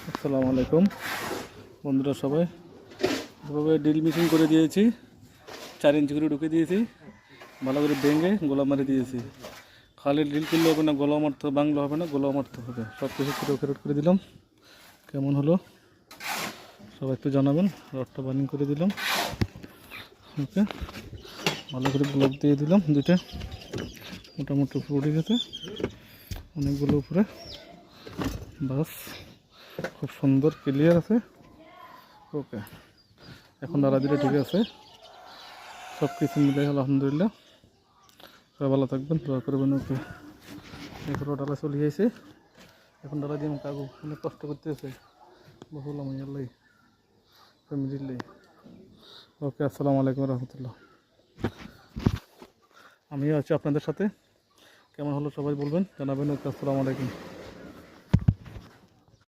আসসালামু আলাইকুম বন্ধুরা, সবাই এভাবে ড্রিল মেশিন করে দিয়েছি। 4 ইঞ্চি করে ঢুকে দিয়েছি, ভালো করে ভেঙে গোলা মারি দিয়েছি। খালি ড্রিল করলে হবে না, গোলা মারতে হবে, বাংলা হবে না, গোলা মারতে হবে। সব কিছু ফেরত করে দিলাম। কেমন হলো সবাই একটু জানাবেন। রডটা বার্নিং করে দিলাম, ওকে। ভালো করে ব্লক দিয়ে দিলাম, দুইটা মোটামুটি উপরে উঠে গেছে, অনেকগুলো উপরে। বাস খুব সুন্দর ক্লিয়ার আছে, ওকে। এখন দাঁড়া দিলে ঠিক আছে, সব কিছু মিলে আলহামদুলিল্লাহ। সবাই ভালো থাকবেন, দোয়া করবেন, ওকে। এখন ডালা চলে যাইছে, এখন ডালা দিয়ে আমাকে আগু অনেক কষ্ট করতেছে, বললাম আল্লাহ ফ্যামিলির। ওকে, আসসালামু আলাইকুম রহমতুল্লাহ। আমিও আছি আপনাদের সাথে। কেমন হলো সবাই বলবেন, জানাবেন। ওকে, আসসালামু আলাইকুম।